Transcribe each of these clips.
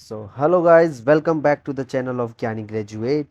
So hello guys, welcome back to the channel of Gyani Graduate.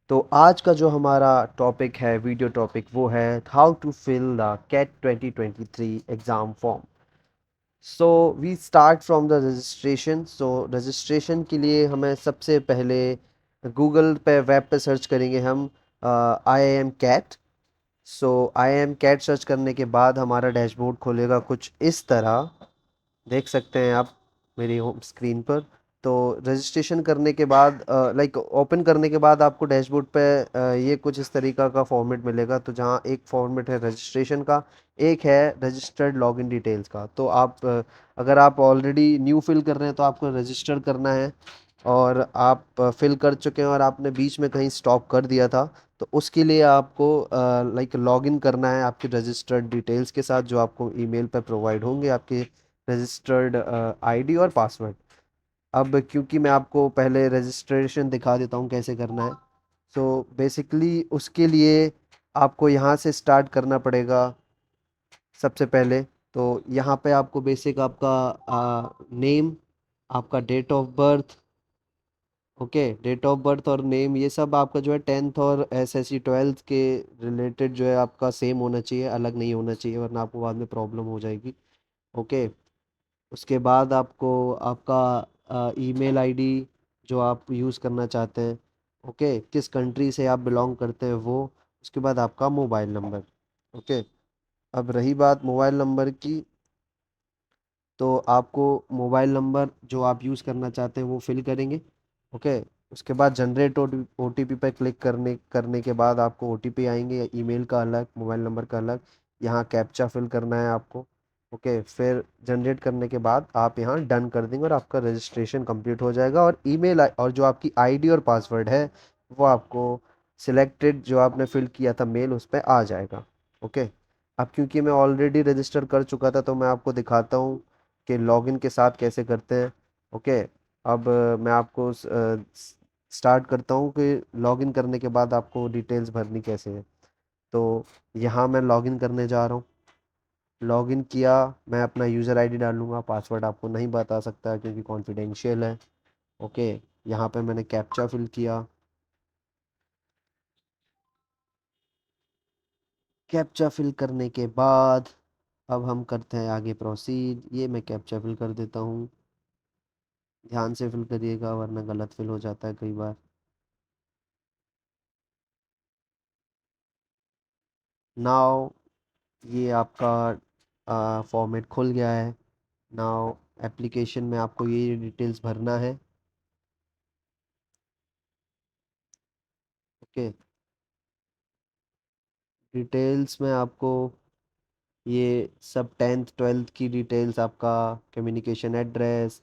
तो आज का जो हमारा टॉपिक है, वीडियो टॉपिक, वो है how to fill the CAT 2023 exam form. So we start from the registration. So registration के लिए हमें सबसे पहले गूगल पे, वेब पे सर्च करेंगे हम I M CAT. So I M CAT search करने के बाद हमारा डैशबोर्ड खोलेगा कुछ इस तरह, देख सकते हैं आप मेरी होम स्क्रीन पर। तो रजिस्ट्रेशन करने के बाद लाइक ओपन करने के बाद आपको डैशबोर्ड पे ये कुछ इस तरीका का फॉर्मेट मिलेगा। तो जहाँ एक फॉर्मेट है रजिस्ट्रेशन का, एक है रजिस्टर्ड लॉगिन डिटेल्स का। तो आप अगर आप ऑलरेडी न्यू फिल कर रहे हैं तो आपको रजिस्टर करना है, और आप फिल कर चुके हैं और आपने बीच में कहीं स्टॉप कर दिया था तो उसके लिए आपको लाइक लॉगिन करना है आपकी रजिस्टर्ड डिटेल्स के साथ, जो आपको ईमेल पर प्रोवाइड होंगे, आपके रजिस्टर्ड आईडी और पासवर्ड। अब क्योंकि मैं आपको पहले रजिस्ट्रेशन दिखा देता हूँ कैसे करना है। सो बेसिकली उसके लिए आपको यहाँ से स्टार्ट करना पड़ेगा सबसे पहले। तो यहाँ पे आपको बेसिक आपका नेम, आपका date of birth, okay, date of birth और नेम, ये सब आपका जो है टेंथ और एसएससी ट्वेल्थ के रिलेटेड जो है आपका सेम होना चाहिए, अलग नहीं होना चाहिए, वरना आपको बाद में प्रॉब्लम हो जाएगी। ओके। उसके बाद आपको आपका ईमेल आईडी जो आप यूज़ करना चाहते हैं, ओके, किस कंट्री से आप बिलोंग करते हैं वो। उसके बाद आपका मोबाइल नंबर। ओके। अब रही बात मोबाइल नंबर की, तो आपको मोबाइल नंबर जो आप यूज़ करना चाहते हैं वो फिल करेंगे। ओके। उसके बाद जनरेट ओटीपी पर क्लिक करने करने के बाद आपको ओटीपी आएंगे, ईमेल का अलग, मोबाइल नंबर का अलग। यहाँ कैप्चा फिल करना है आपको। ओके, फिर जनरेट करने के बाद आप यहाँ डन कर देंगे और आपका रजिस्ट्रेशन कंप्लीट हो जाएगा, और और जो आपकी आईडी और पासवर्ड है वो आपको सिलेक्टेड, जो आपने फिल किया था मेल, उस पर आ जाएगा। ओके। अब क्योंकि मैं ऑलरेडी रजिस्टर कर चुका था तो मैं आपको दिखाता हूँ कि लॉगिन के साथ कैसे करते हैं। ओके। अब मैं आपको स्टार्ट करता हूँ कि लॉगिन करने के बाद आपको डिटेल्स भरनी कैसे है। तो यहाँ मैं लॉगिन करने जा रहा हूँ। लॉगिन किया, मैं अपना यूज़र आईडी डालूंगा, पासवर्ड आपको नहीं बता सकता क्योंकि कॉन्फिडेंशियल है। ओके। यहाँ पे मैंने कैप्चा फिल किया। कैप्चा फिल करने के बाद अब हम करते हैं आगे प्रोसीड। ये मैं कैप्चा फिल कर देता हूँ, ध्यान से फिल करिएगा वरना गलत फिल हो जाता है कई बार। नाउ ये आपका फॉर्मेट खुल गया है। नाउ एप्लीकेशन में आपको ये डिटेल्स भरना है। ओके। डिटेल्स में आपको ये सब टेंथ ट्वेल्थ की डिटेल्स, आपका communication address,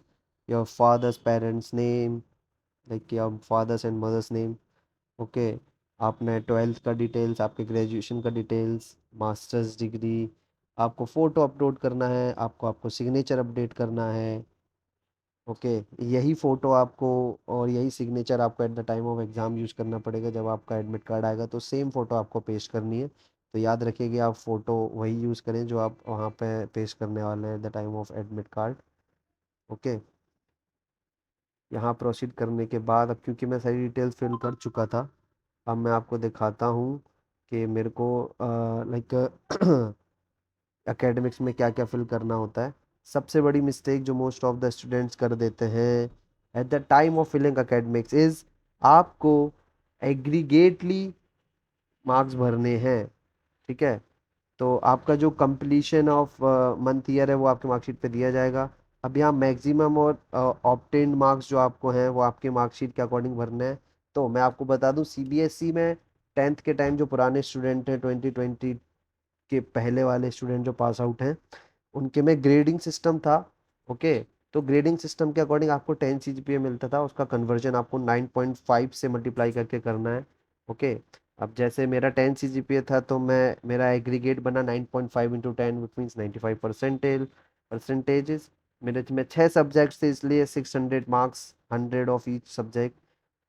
your father's parents name, like your father's and mother's name. Okay. आपने ट्वेल्थ का डिटेल्स, आपके ग्रेजुएशन का डिटेल्स, मास्टर्स डिग्री, आपको फ़ोटो अपलोड करना है, आपको आपको सिग्नेचर अपडेट करना है। ओके। यही फ़ोटो आपको और यही सिग्नेचर आपको eight the time of exam use करना पड़ेगा। जब आपका एडमिट कार्ड आएगा तो सेम फ़ोटो आपको पेस्ट करनी है। तो याद रखिए कि आप फ़ोटो वही यूज़ करें जो आप वहाँ पे पेस्ट करने वाले हैं at the time of admit card. Okay. यहाँ प्रोसीड करने के बाद, अब क्योंकि मैं सारी डिटेल्स फिल कर चुका था, अब मैं आपको दिखाता हूँ कि मेरे को लाइक एकेडमिक्स में क्या क्या फिल करना होता है। सबसे बड़ी मिस्टेक जो मोस्ट ऑफ द स्टूडेंट्स कर देते हैं at the time of filling academics is, आपको एग्रीगेटली मार्क्स भरने हैं। ठीक है। तो आपका जो कंप्लीशन ऑफ मंथ ईयर है वो आपके मार्कशीट पे दिया जाएगा। अब यहाँ मैक्सिमम और ऑब्टेन्ड मार्क्स जो आपको हैं वो आपके मार्कशीट के अकॉर्डिंग भरने हैं। तो मैं आपको बता दूं, सीबीएसई में टेंथ के टाइम जो पुराने स्टूडेंट हैं, 2020 के पहले वाले स्टूडेंट जो पास आउट हैं, उनके में ग्रेडिंग सिस्टम था। ओके। तो ग्रेडिंग सिस्टम के अकॉर्डिंग आपको 10 सीजीपीए मिलता था, उसका कन्वर्जन आपको 9.5 से मल्टीप्लाई करके करना है। ओके। अब जैसे मेरा 10 सीजीपीए था तो मैं मेरा एग्रीगेट बना 9.5 इंटू 10 विच मीन्स 95 परसेंटेजेस। मेरे में 6 सब्जेक्ट्स थे इसलिए 600 मार्क्स, 100 ऑफ ईच सब्जेक्ट।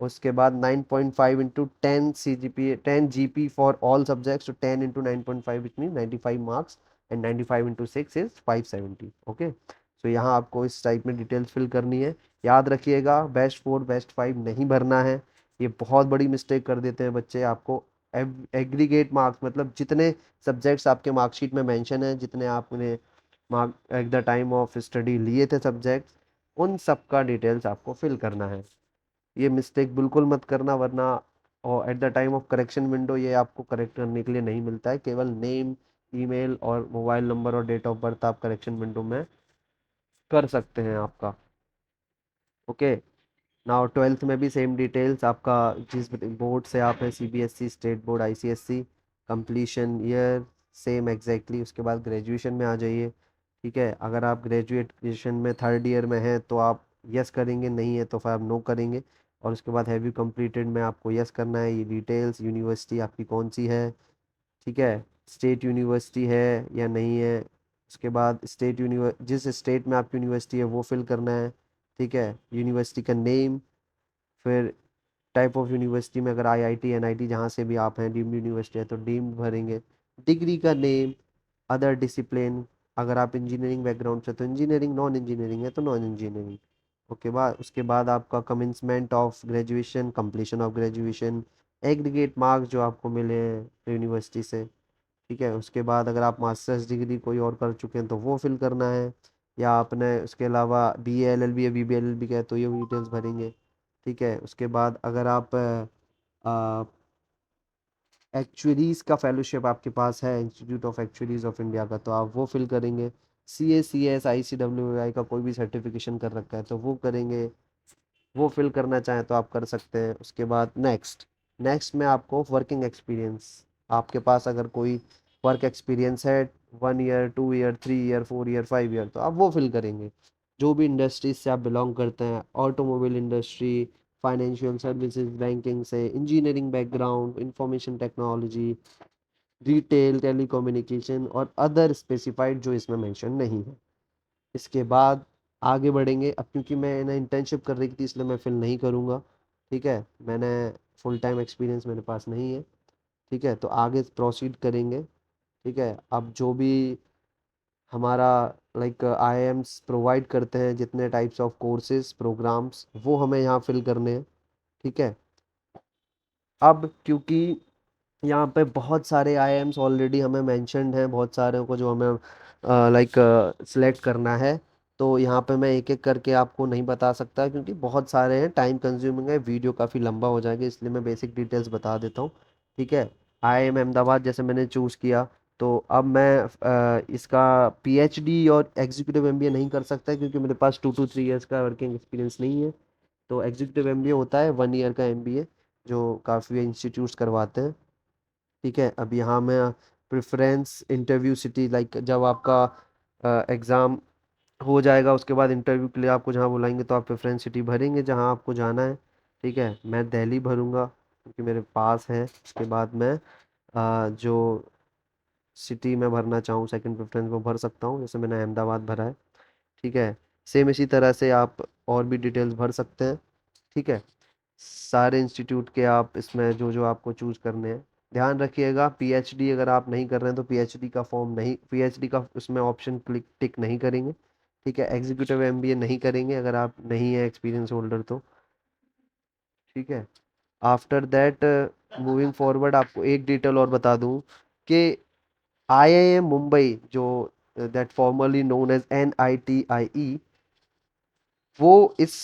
उसके बाद 9.5 into 10 CGPA, 10 GP for all subjects, तो 10 into 9.5 which mean 95 marks, and 95 into 6 is 570। Okay. So यहाँ आपको इस टाइप में डिटेल्स फिल करनी है। याद रखिएगा, बेस्ट 4 बेस्ट 5 नहीं भरना है। ये बहुत बड़ी मिस्टेक कर देते हैं बच्चे। आपको एग्रीगेट मार्क्स, मतलब जितने सब्जेक्ट्स आपके मार्कशीट में मेंशन है, जितने आपने mark eight the time of study लिए थे सब्जेक्ट्स, उन सब का डिटेल्स आपको फिल करना है। ये मिस्टेक बिल्कुल मत करना, वरना और eight the time of correction window ये आपको करेक्ट करने के लिए नहीं मिलता है। केवल नेम, ईमेल और मोबाइल नंबर और डेट ऑफ बर्थ आप करेक्शन विंडो में कर सकते हैं आपका। ओके। नाउ 12th में भी सेम डिटेल्स आपका, जिस बोर्ड से आप हैं, CBSE, state board, ICSE, completion year same exactly. उसके बाद ग्रेजुएशन में आ जाइए। ठीक है, अगर आप ग्रेजुएशन में थर्ड ईयर में हैं तो आप यस करेंगे, नहीं है तो फिर आप नो करेंगे। और उसके बाद हैव यू कंप्लीटेड में आपको यस करना है। ये डिटेल्स, यूनिवर्सिटी आपकी कौन सी है, ठीक है, स्टेट यूनिवर्सिटी है या नहीं है। उसके बाद जिस स्टेट में आपकी यूनिवर्सिटी है वो फिल करना है। ठीक है, यूनिवर्सिटी का नेम, फिर टाइप ऑफ यूनिवर्सिटी में अगर आईआईटी, एनआईटी जहाँ से भी आप हैं, डीम्ड यूनिवर्सिटी है तो डीम्ड भरेंगे। डिग्री का नेम, अदर डिसिप्लिन, अगर आप इंजीनियरिंग बैकग्राउंड से तो इंजीनियरिंग, नॉन इंजीनियरिंग है तो नॉन इंजीनियरिंग। उसके बाद आपका commencement of graduation, completion of graduation, aggregate marks जो आपको मिले हैं यूनिवर्सिटी से। ठीक है, उसके बाद अगर आप मास्टर्स डिग्री कोई और कर चुके हैं तो वो फिल करना है, या आपने उसके अलावा बी एल एल बी या B B L L B किया है तो ये डिटेल्स भरेंगे। ठीक है, उसके बाद अगर आप एक्चुअरीज़ का फेलोशिप आपके पास है, इंस्टीट्यूट ऑफ एक्चुअरीज़ ऑफ इंडिया का, तो आप वो फिल करेंगे। C S I C W I का कोई भी सर्टिफिकेशन कर रखा है तो वो करेंगे। वो फिल करना चाहें तो आप कर सकते हैं। उसके बाद नेक्स्ट, नेक्स्ट में आपको वर्किंग एक्सपीरियंस, आपके पास अगर कोई वर्क एक्सपीरियंस है 1 year, 2 year, 3 year, 4 year, 5 year, तो आप वो फिल करेंगे। जो भी इंडस्ट्रीज से आप बिलोंग करते हैं, automobile industry, financial services, banking से, engineering background, information technology, retail, telecommunication और अदर स्पेसिफाइड जो इसमें मेंशन नहीं है। इसके बाद आगे बढ़ेंगे। अब क्योंकि मैं ना इंटर्नशिप कर रही थी इसलिए मैं फिल नहीं करूँगा। ठीक है, मैंने फुल टाइम एक्सपीरियंस मेरे पास नहीं है। ठीक है, तो आगे प्रोसीड करेंगे। ठीक है, अब जो भी हमारा लाइक आईआईएम्स प्रोवाइड करते हैं, जितने टाइप्स ऑफ कोर्सेज प्रोग्राम्स, वो हमें यहाँ फिल करने हैं। ठीक है, अब क्योंकि यहाँ पे बहुत सारे आईआईएम्स ऑलरेडी हमें मेंशन्ड हैं, बहुत सारे को जो हमें लाइक सिलेक्ट करना है, तो यहाँ पे मैं एक एक करके आपको नहीं बता सकता क्योंकि बहुत सारे हैं, टाइम कंज्यूमिंग है, वीडियो काफ़ी लंबा हो जाएगा, इसलिए मैं बेसिक डिटेल्स बता देता हूँ। ठीक है, आईआईएम अहमदाबाद जैसे मैंने चूज़ किया, तो अब मैं इसका पीएचडी और एग्जीक्यूटिव एमबीए नहीं कर सकता क्योंकि मेरे पास 2 to 3 ईयर्स का वर्किंग एक्सपीरियंस नहीं है। तो एग्जीक्यूटिव एमबीए होता है 1 ईयर का एमबीए, जो काफ़ी इंस्टीट्यूट्स करवाते हैं। ठीक है, अब यहाँ मैं प्रेफरेंस इंटरव्यू सिटी, लाइक जब आपका एग्ज़ाम हो जाएगा उसके बाद इंटरव्यू के लिए आपको जहाँ बुलाएंगे तो आप प्रेफरेंस सिटी भरेंगे जहाँ आपको जाना है। ठीक है, मैं दिल्ली भरूंगा क्योंकि मेरे पास है। उसके बाद मैं जो सिटी में भरना चाहूँ सेकंड प्रेफरेंस वो भर सकता हूँ, जैसे मैंने अहमदाबाद भरा है। ठीक है, सेम इसी तरह से आप और भी डिटेल्स भर सकते हैं। ठीक है, सारे इंस्टीट्यूट के आप इसमें जो जो आपको चूज़ करने हैं। ध्यान रखिएगा, पीएचडी अगर आप नहीं कर रहे हैं तो पीएचडी का फॉर्म नहीं, पीएचडी का उसमें ऑप्शन क्लिक टिक नहीं करेंगे। ठीक है, एग्जीक्यूटिव एमबीए नहीं करेंगे अगर आप नहीं है एक्सपीरियंस होल्डर तो। ठीक है, आफ्टर दैट मूविंग फॉरवर्ड आपको एक डिटेल और बता दूं कि आईआईएम मुंबई जो that formally known as NITIE, वो इस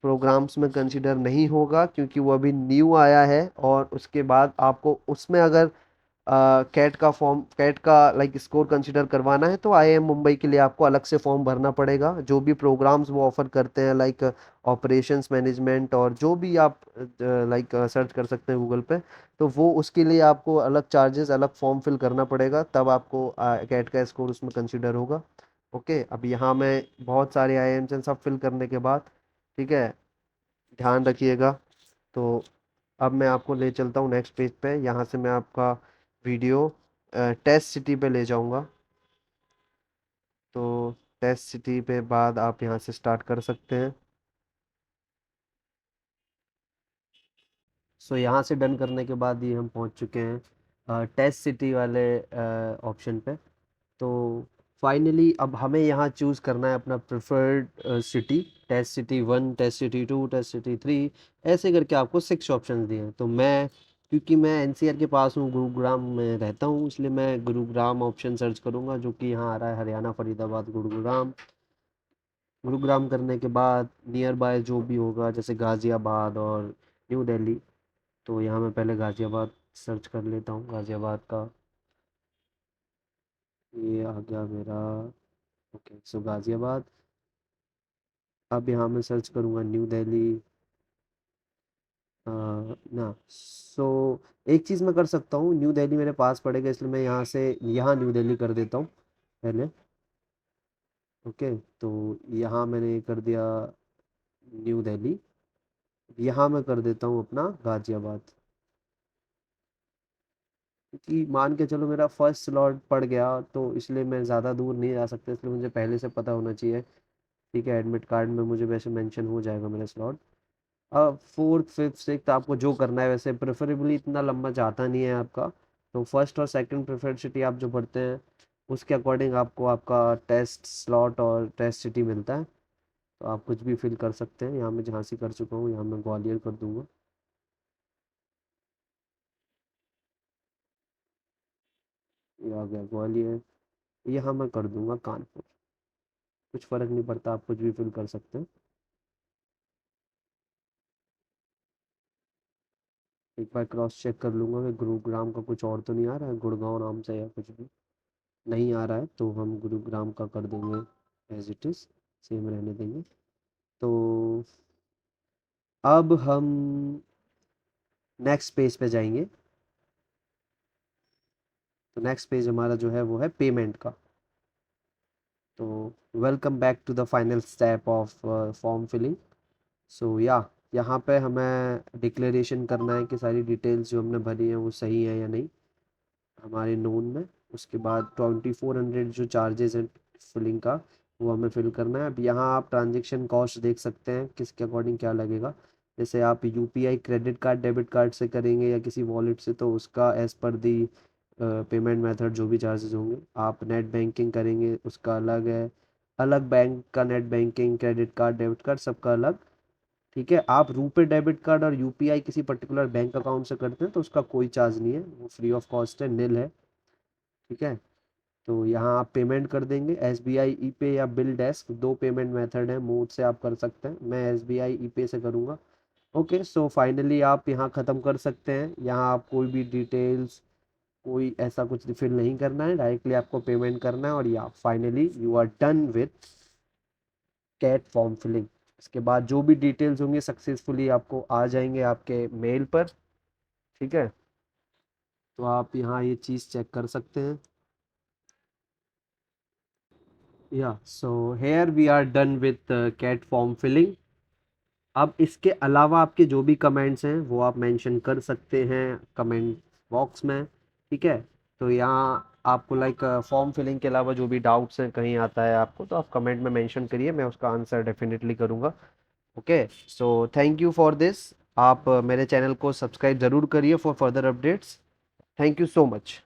प्रोग्राम्स में कंसिडर नहीं होगा क्योंकि वो अभी न्यू आया है। और उसके बाद आपको उसमें अगर कैट का फॉर्म, कैट का लाइक स्कोर कंसिडर करवाना है तो आईआईएम मुंबई के लिए आपको अलग से फॉर्म भरना पड़ेगा। जो भी प्रोग्राम्स वो ऑफर करते हैं लाइक ऑपरेशंस मैनेजमेंट और जो भी आप लाइक सर्च कर सकते हैं गूगल पे, तो वो उसके लिए आपको अलग चार्जेस, अलग फॉर्म फिल करना पड़ेगा, तब आपको कैट का स्कोर उसमें कंसिडर होगा। ओके, अब यहाँ में बहुत सारे आईआईएम्स हैं, सब फिल करने के बाद, ठीक है, ध्यान रखिएगा। तो अब मैं आपको ले चलता हूँ नेक्स्ट पेज पे। यहाँ से मैं आपका वीडियो टेस्ट सिटी पे ले जाऊँगा। तो टेस्ट सिटी पे बाद आप यहाँ से स्टार्ट कर सकते हैं। सो यहाँ से डन करने के बाद ये हम पहुँच चुके हैं टेस्ट सिटी वाले ऑप्शन पे। तो फाइनली अब हमें यहाँ चूज़ करना है अपना preferred city. Test city 1, test city 2, test city 3, ऐसे करके आपको 6 ऑप्शंस दिए हैं। तो मैं, क्योंकि मैं एनसीआर के पास हूँ, गुरुग्राम में रहता हूँ, इसलिए मैं गुरुग्राम ऑप्शन सर्च करूँगा, जो कि यहाँ आ रहा है हरियाणा, फरीदाबाद, गुरुग्राम। गुरुग्राम करने के बाद नियर बाय जो भी होगा, जैसे गाज़ियाबाद और न्यू दिल्ली, तो यहाँ मैं पहले गाज़ियाबाद सर्च कर लेता हूँ। गाज़ियाबाद का ये आ गया मेरा। ओके, सो गाज़ियाबाद। अब यहाँ मैं सर्च करूँगा न्यू दिल्ली। ना, सो एक चीज़ मैं कर सकता हूँ, न्यू दिल्ली मेरे पास पड़ेगा, इसलिए मैं यहाँ से यहाँ न्यू दिल्ली कर देता हूँ पहले। ओके, तो यहाँ मैंने कर दिया न्यू दिल्ली। यहाँ मैं कर देता हूँ अपना गाज़ियाबाद, क्योंकि मान के चलो मेरा फर्स्ट स्लॉट पड़ गया, तो इसलिए मैं ज़्यादा दूर नहीं जा सकता, इसलिए मुझे पहले से पता होना चाहिए। ठीक है, एडमिट कार्ड में मुझे वैसे मेंशन हो जाएगा मेरा स्लॉट। अब फोर्थ फिफ्थ सिक्स्थ आपको जो करना है, वैसे प्रेफरेबली इतना लंबा चाहता नहीं है आपका। तो फर्स्ट और सेकंड प्रेफर्ड सिटी आप जो पढ़ते हैं, उसके अकॉर्डिंग आपको आपका टेस्ट स्लॉट और टेस्ट सिटी मिलता है। तो आप कुछ भी फिल कर सकते हैं। यहाँ मैं झांसी कर चुका हूँ, यहाँ मैं ग्वालियर कर दूंगा। ये आ गया ग्वालियर। यहाँ मैं कर दूंगा कानपुर। कुछ फ़र्क नहीं पड़ता, आप कुछ भी फिल कर सकते हैं। एक बार क्रॉस चेक कर लूँगा कि गुरुग्राम का कुछ और तो नहीं आ रहा है, गुड़गांव नाम से या कुछ भी नहीं आ रहा है, तो हम गुरुग्राम का कर देंगे एज इट इज़, सेम रहने देंगे। तो अब हम नेक्स्ट पेज पे जाएंगे। तो नेक्स्ट पेज हमारा जो है वो है पेमेंट का। तो welcome back to the final step of form filling. So yeah, यहाँ पे हमें डिक्लेरेशन करना है कि सारी डिटेल्स जो हमने भरी हैं वो सही है या नहीं हमारे नोन में। उसके बाद 2400 जो चार्जेस हैं फिलिंग का, वो हमें फिल करना है। अब यहाँ आप ट्रांजेक्शन कॉस्ट देख सकते हैं किसके अकॉर्डिंग क्या लगेगा। जैसे आप UPI credit card debit card से करेंगे या किसी वॉलेट से, तो उसका एज़ पर दी पेमेंट मेथड जो भी चार्जेस होंगे। आप नेट बैंकिंग करेंगे उसका अलग है, अलग बैंक का net banking, credit card debit card सबका अलग। ठीक है, आप रुपे डेबिट कार्ड और यूपीआई किसी पर्टिकुलर बैंक अकाउंट से करते हैं तो उसका कोई चार्ज नहीं है, वो फ्री ऑफ कॉस्ट है, निल है। ठीक है, तो यहाँ आप पेमेंट कर देंगे एस बी आई ई पे या बिल डेस्क, दो पेमेंट मेथड है, मोड से आप कर सकते हैं। मैं एस बी आई ई पे से करूँगा। ओके, सो फाइनली आप यहाँ ख़त्म कर सकते हैं। यहाँ आप कोई भी डिटेल्स, कोई ऐसा कुछ फिल नहीं करना है, डायरेक्टली आपको पेमेंट करना है, और या finally you are done with CAT form filling. इसके बाद जो भी डिटेल्स होंगे सक्सेसफुली आपको आ जाएंगे आपके मेल पर। ठीक है, तो आप यहाँ ये चीज़ चेक कर सकते हैं। या, so here we are done with CAT form filling. अब इसके अलावा आपके जो भी कमेंट्स हैं वो आप मेंशन कर सकते हैं कमेंट बॉक्स में। ठीक है, तो यहाँ आपको लाइक फॉर्म फिलिंग के अलावा जो भी डाउट्स हैं कहीं आता है आपको, तो आप कमेंट में मेंशन करिए, मैं उसका आंसर डेफिनेटली करूँगा। Okay, so thank you for this. आप मेरे चैनल को सब्सक्राइब ज़रूर करिए for further updates. Thank you so much.